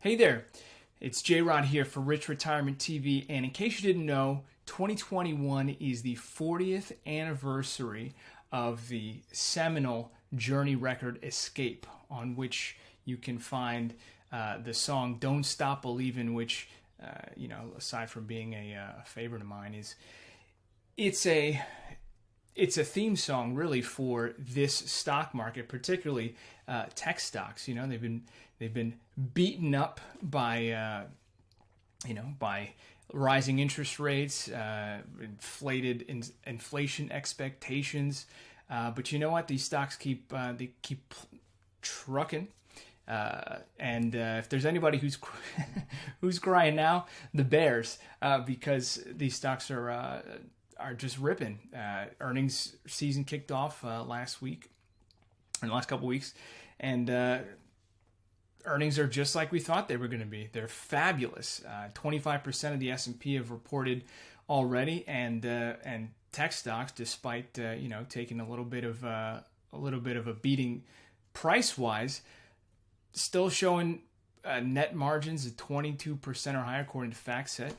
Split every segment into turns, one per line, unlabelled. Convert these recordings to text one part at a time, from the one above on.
Hey there, it's J-Rod here for Rich Retirement TV, and in case you didn't know, 2021 is the 40th anniversary of the seminal Journey record Escape, on which you can find the song Don't Stop Believin', which, aside from being a favorite of mine, it's a theme song really for this stock market, particularly tech stocks. You know, they've been beaten up by by rising interest rates, inflated inflation expectations. But you know what? These stocks keep trucking. And if there's anybody who's crying now, the bears, because these stocks are just ripping. Earnings season kicked off last week, or the last couple weeks, and earnings are just like we thought they were going to be. They're fabulous. 25% of the S&P have reported already, and tech stocks, despite taking a little bit of a beating price wise, still showing net margins of 22% or higher according to FactSet.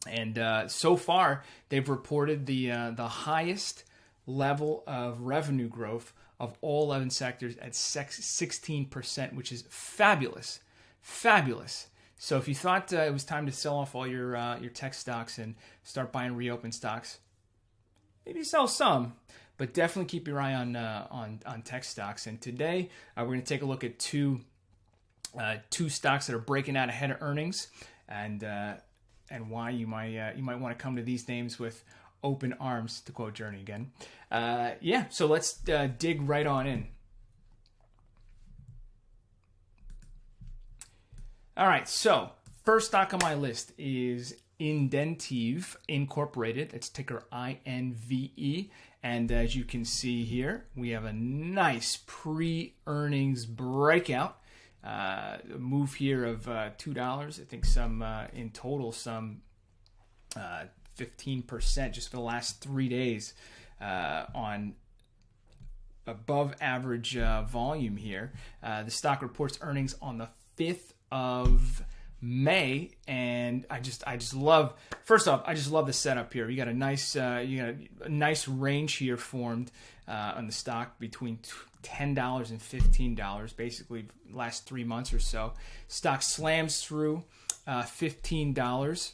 And so far, they've reported the highest level of revenue growth of all 11 sectors at 16%, which is fabulous, fabulous. So if you thought it was time to sell off all your tech stocks and start buying reopen stocks, maybe sell some, but definitely keep your eye on tech stocks. And today we're going to take a look at two stocks that are breaking out ahead of earnings, and why you might want to come to these names with open arms, to quote Journey again. So let's dig right on in. All right, so first stock on my list is Indentive Incorporated. It's ticker INVE. And as you can see here, we have a nice pre-earnings breakout. A move here of $2. I think some in total, some 15% just for the last 3 days on above average volume here. The stock reports earnings on the 5th of May, and I just love. First off, I just love the setup here. You got a nice range here formed on the stock between $10 and $15, basically last 3 months or so. Stock slams through $15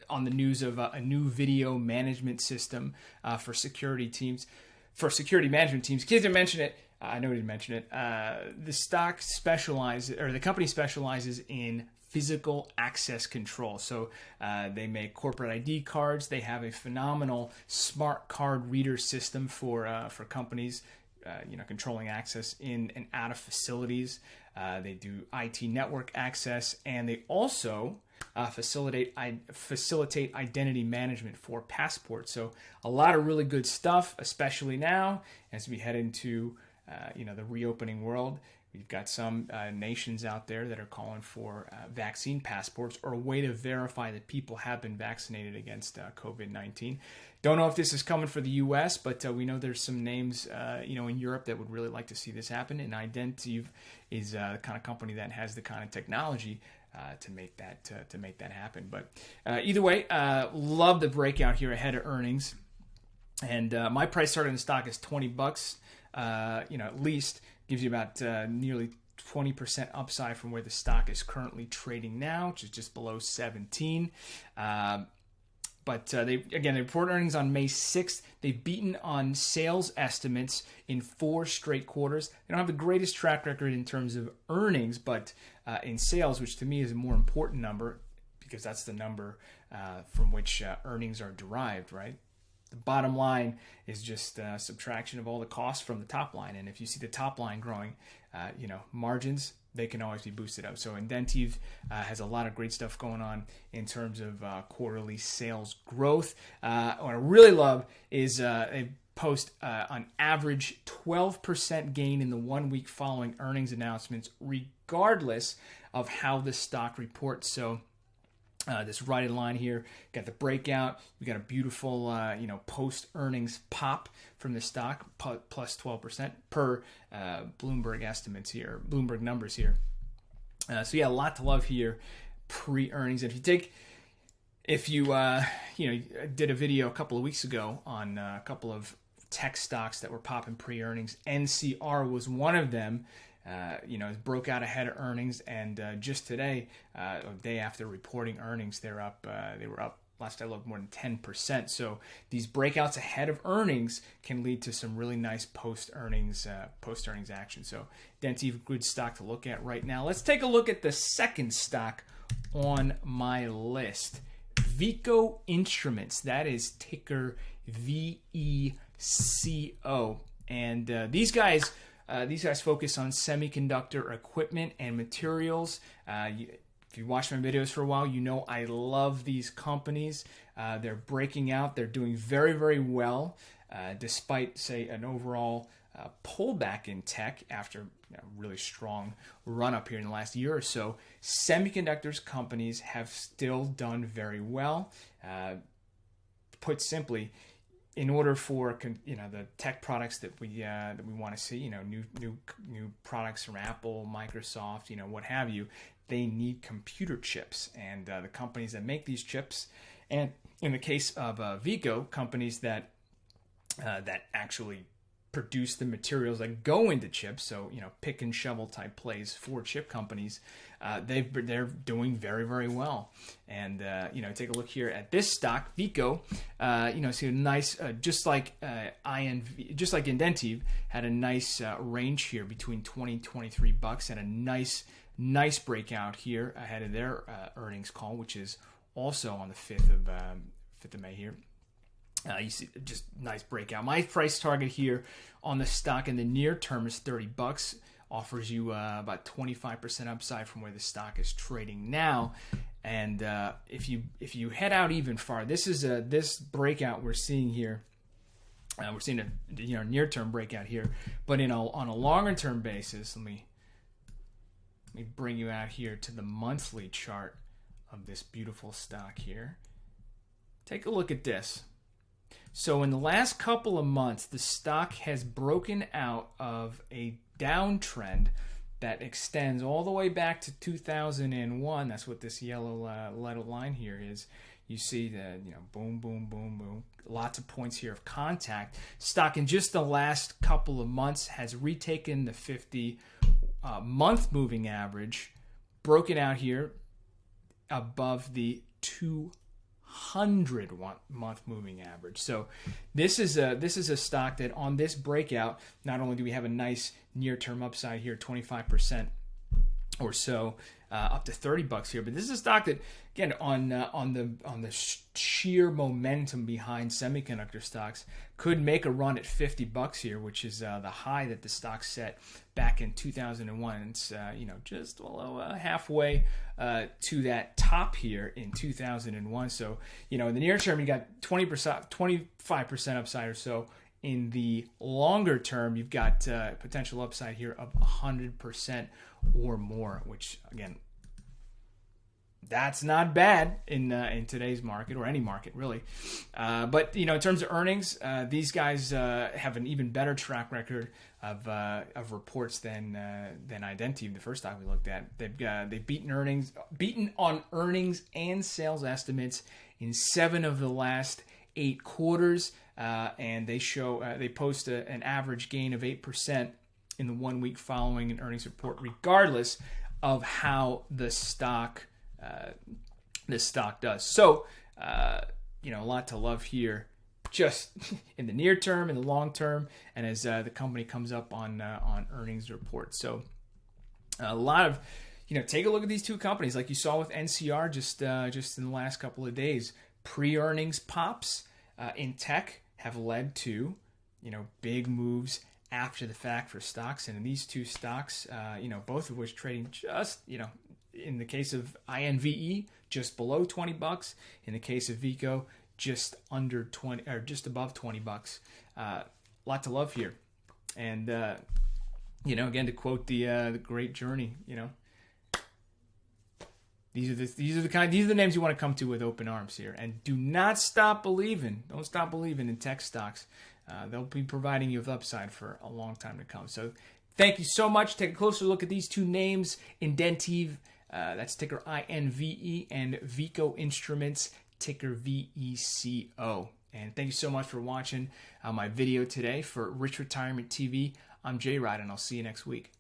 on the news of a new video management system for security management teams. Kids didn't mention it. I know he didn't mention it. The company specializes in physical access control. So they make corporate ID cards. They have a phenomenal smart card reader system for companies, controlling access in and out of facilities. They do IT network access, and they also facilitate identity management for passports. So a lot of really good stuff, especially now as we head into the reopening world. We've got some nations out there that are calling for vaccine passports, or a way to verify that people have been vaccinated against COVID-19. Don't know if this is coming for the U.S., but we know there's some names, in Europe that would really like to see this happen. And Indentive is the kind of company that has the kind of technology to make that happen. But either way, love the breakout here ahead of earnings. And my price target in the stock is $20. At least gives you about nearly 20% upside from where the stock is currently trading now, which is just below 17. But they report earnings on May 6th. They've beaten on sales estimates in 4 straight quarters. They don't have the greatest track record in terms of earnings, but in sales, which to me is a more important number, because that's the number from which earnings are derived, right? The bottom line is just subtraction of all the costs from the top line. And if you see the top line growing, margins, they can always be boosted up. So Indentive has a lot of great stuff going on in terms of quarterly sales growth. What I really love is they post on average 12% gain in the 1 week following earnings announcements, regardless of how the stock reports. So this right in line here, got the breakout. We got a beautiful, post earnings pop from the stock, plus 12% per Bloomberg estimates here, Bloomberg numbers here. So yeah, a lot to love here pre-earnings. If you did a video a couple of weeks ago on a couple of tech stocks that were popping pre-earnings. NCR was one of them. It broke out ahead of earnings, and just today, a day after reporting earnings, they were up. Last I looked, more than 10%. So these breakouts ahead of earnings can lead to some really nice post-earnings action. So Dentive, good stock to look at right now. Let's take a look at the second stock on my list, Veeco Instruments. That is ticker VECO, and these guys focus on semiconductor equipment and materials. If you watched my videos for a while, you know I love these companies. They're breaking out. They're doing very, very well, despite, say, an overall pullback in tech after a really strong run-up here in the last year or so. Semiconductors companies have still done very well. Put simply, in order for the tech products that we want to see, new products from Apple, Microsoft, what have you, they need computer chips, and the companies that make these chips, and in the case of Veeco, companies that actually produce the materials that go into chips, so pick and shovel type plays for chip companies, they're doing very, very well. And take a look here at this stock, Veeco. See a nice, just like Indentive, had a nice range here between 20 and 23 bucks, and a nice breakout here ahead of their earnings call, which is also on the 5th of May here. You see just nice breakout. My price target here on the stock in the near term is 30 bucks. Offers you about 25% upside from where the stock is trading now. And if you head out even farther, this breakout we're seeing here. We're seeing a near term breakout here, but on a longer term basis, let me bring you out here to the monthly chart of this beautiful stock here. Take a look at this. So in the last couple of months, the stock has broken out of a downtrend that extends all the way back to 2001. That's what this yellow little line here is. You see the boom, boom, boom, boom. Lots of points here of contact. Stock in just the last couple of months has retaken the 50 month moving average, broken out here above the 200 month moving average. So this is a stock that on this breakout, not only do we have a nice near-term upside here, 25% or so, up to 30 bucks here, but this is a stock that, again, on the sheer momentum behind semiconductor stocks, could make a run at 50 bucks here, which is the high that the stock set back in 2001. It's just below halfway to that top here in 2001. So in the near term, you got 25% upside or so. In the longer term, you've got potential upside here of 100% or more, which, again, that's not bad in today's market, or any market really. But in terms of earnings, these guys have an even better track record of reports than Indentive, the first stock we looked at. They've beaten on earnings and sales estimates in 7 of the last 8 quarters, and they post an average gain of 8% in the 1 week following an earnings report, regardless of how this stock does. So, a lot to love here, just in the near term, in the long term, and as the company comes up on earnings reports. So, a lot of, take a look at these two companies, like you saw with NCR just in the last couple of days. Pre-earnings pops in tech have led to, big moves after the fact for stocks, and in these two stocks, both of which trading just, in the case of INVE, just below 20 bucks. In the case of Veeco, just under 20, or just above 20 bucks. Lot to love here. And, again, to quote the great Journey, these are the names you want to come to with open arms here. And do not stop believing. Don't stop believing in tech stocks. They'll be providing you with upside for a long time to come. So Thank you so much. Take a closer look at these two names, Indentive, that's ticker INVE, and Veeco Instruments, ticker VECO. And thank you so much for watching my video today for Rich Retirement TV. I'm J-Rod, and I'll see you next week.